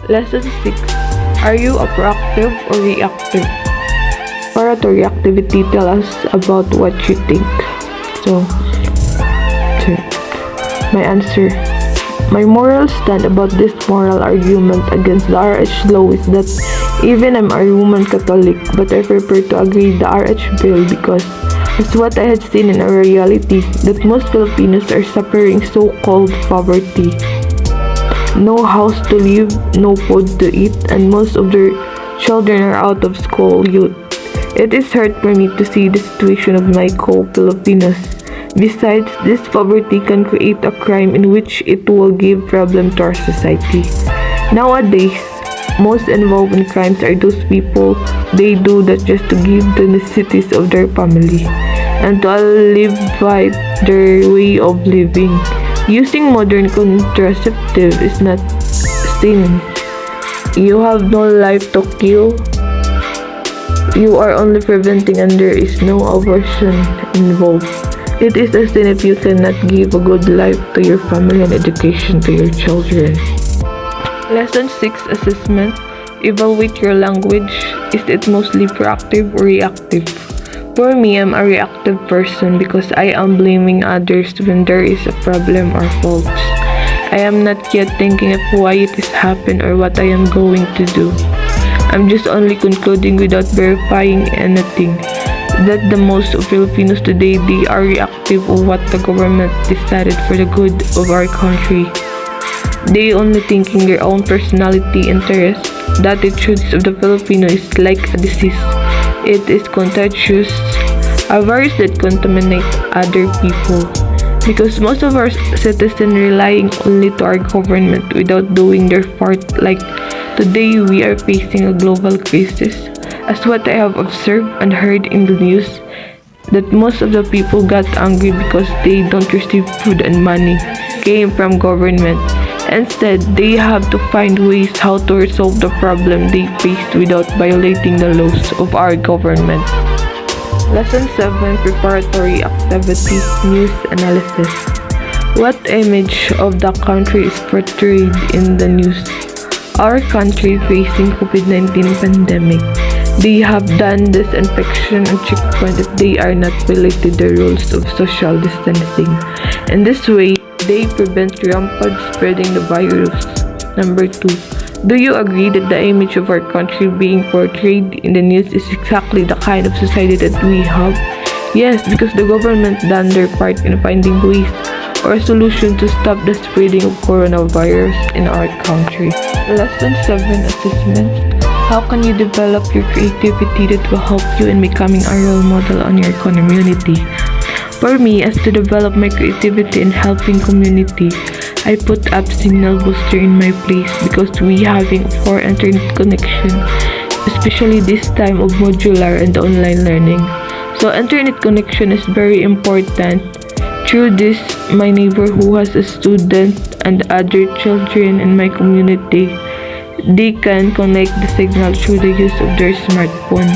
Lesson 6. Are you a proactive or reactive? Preparatory activity tell us about what you think. So, my answer. My moral stand about this moral argument against the RH law is that even I'm a Roman Catholic, but I prefer to agree the RH bill because as what I had seen in our reality that most Filipinos are suffering so-called poverty. No house to live, no food to eat, and most of their children are out of school youth. It is hard for me to see the situation of my co-Filipinos. Besides, this poverty can create a crime in which it will give problem to our society. Nowadays, most involved in crimes are those people, they do that just to give the necessities of their family and to live by their way of living. Using modern contraceptive is not sin. You have no life to kill. You are only preventing and there is no abortion involved. It is a sin if you cannot give a good life to your family and education to your children. Lesson 6 Assessment. Evaluate your language. Is it mostly proactive or reactive? For me, I'm a reactive person because I am blaming others when there is a problem or fault. I am not yet thinking of why it has happened or what I am going to do. I'm just only concluding without verifying anything. That the most of Filipinos today, they are reactive of what the government decided for the good of our country. They only thinking their own personality interest. The attitudes of the Filipino is like a disease. It is contagious, a virus that contaminates other people. Because most of our citizens relying only to our government without doing their part. Like today, we are facing a global crisis. As what I have observed and heard in the news, that most of the people got angry because they don't receive food and money came from government. Instead, they have to find ways how to resolve the problem they faced without violating the laws of our government. Lesson 7 Preparatory Activity News Analysis. What image of the country is portrayed in the news? Our country facing COVID-19 pandemic. They have done disinfection and checkpoint if they are not violated the rules of social distancing. In this way, they prevent rampant spreading the virus. Number 2. Do you agree that the image of our country being portrayed in the news is exactly the kind of society that we have? Yes, because the government done their part in finding ways or a solution to stop the spreading of coronavirus in our country. Lesson 7 Assessment. How can you develop your creativity that will help you in becoming a role model on your community? For me, as to develop my creativity in helping community, I put up signal booster in my place because we having for internet connection, especially this time of modular and online learning. So internet connection is very important. Through this, my neighbor who has a student and other children in my community, they can connect the signal through the use of their smartphone.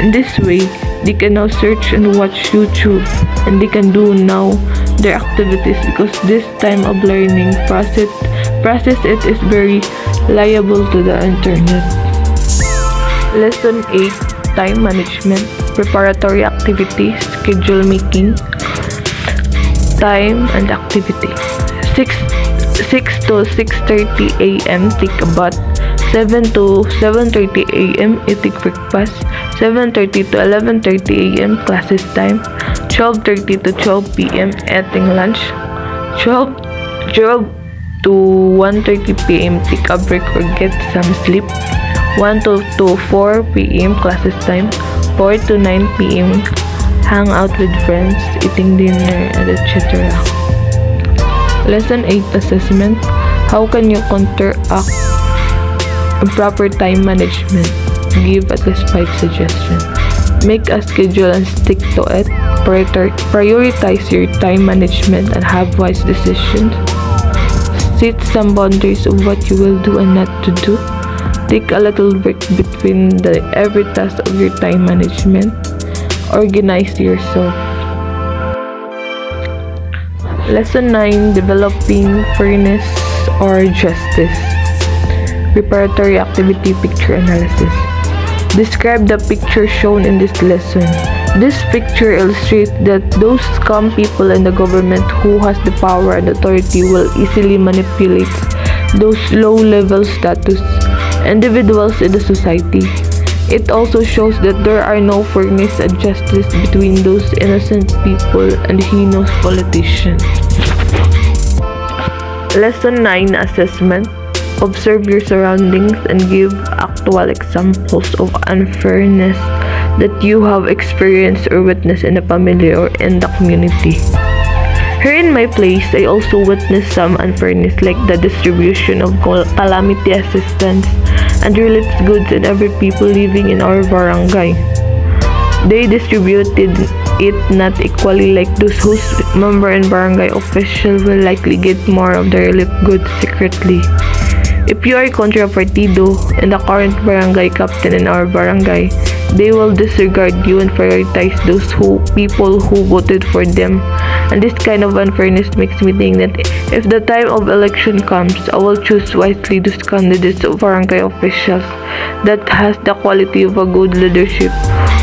In this way, they can now search and watch YouTube and they can do now their activities because this time of learning process it is very liable to the internet. Lesson 8 Time Management Preparatory Activity Schedule Making Time and Activity 6 to 6:30 a.m. take a bath. 7 to 7:30 a.m. eating breakfast. 7:30 to 11:30 a.m. classes time. 12:30 to 12 p.m. eating lunch. 12 to 1:30 p.m. take a break or get some sleep. 1 to 4 p.m. classes time. 4 to 9 p.m. hang out with friends, eating dinner, and etc. Lesson 8 Assessment. How can you counteract improper time management? Give at least 5 suggestions. Make a schedule and stick to it. Prioritize your time management and have wise decisions. Set some boundaries of what you will do and not to do. Take a little break between every task of your time management. Organize yourself. Lesson 9 Developing Fairness or Justice. preparatory activity picture analysis. Describe the picture shown in this lesson. This picture illustrates that those scum people in the government who has the power and authority will easily manipulate those low-level status individuals in the society. It also shows that there are no fairness and justice between those innocent people and heinous politicians. Lesson 9 Assessment. Observe your surroundings and give actual examples of unfairness that you have experienced or witnessed in the family or in the community. Here in my place, I also witnessed some unfairness like the distribution of calamity assistance and relief goods in every people living in our barangay. They distributed it not equally like those whose member and barangay official will likely get more of the relief goods secretly. If you are contra partido and the current barangay captain in our barangay, they will disregard you and prioritize those people who voted for them. And this kind of unfairness makes me think that if the time of election comes, I will choose wisely those candidates of barangay officials that has the quality of a good leadership,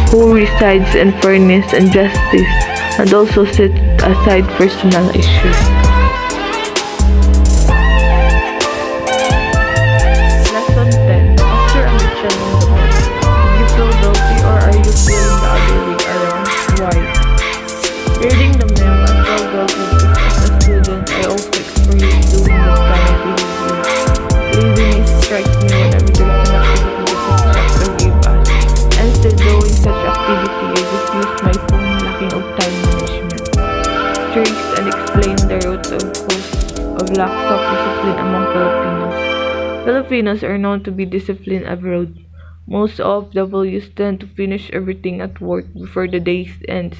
who resides in fairness and justice, and also set aside personal issues. Lesson 10. After understanding the book, did you feel guilty or are you feeling the other way around? Why? Reading the memo, I felt guilty because as a student, I also experienced doing that kind of behavior. Laziness strikes me whenever there is an activity that instructor gave us. Instead of doing such activity, I just used my phone, lacking of time management. Trace and explain the root of cause of lack of discipline among Filipinos. Filipinos are known to be disciplined abroad. Most of the values tend to finish everything at work before the day ends.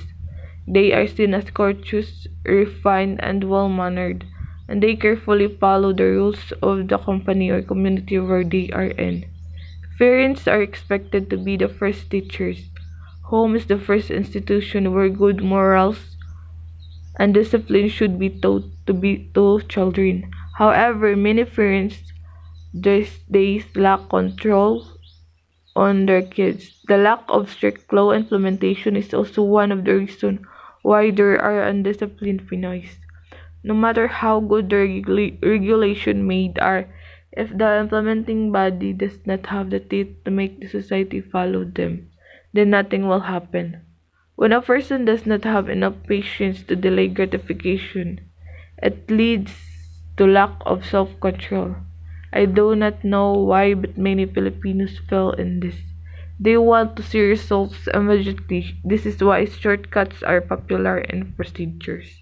They are seen as courteous, refined, and well-mannered, and they carefully follow the rules of the company or community where they are in. Parents are expected to be the first teachers. Home is the first institution where good morals and discipline should be taught to children. However, many parents these days lack control on their kids. The lack of strict law implementation is also one of the reasons why there are undisciplined Pinoys. No matter how good the regulation made are, if the implementing body does not have the teeth to make the society follow them, then nothing will happen. When a person does not have enough patience to delay gratification, it leads to lack of self-control. I do not know why, but many Filipinos fell in this. They want to see results immediately. This is why shortcuts are popular in procedures.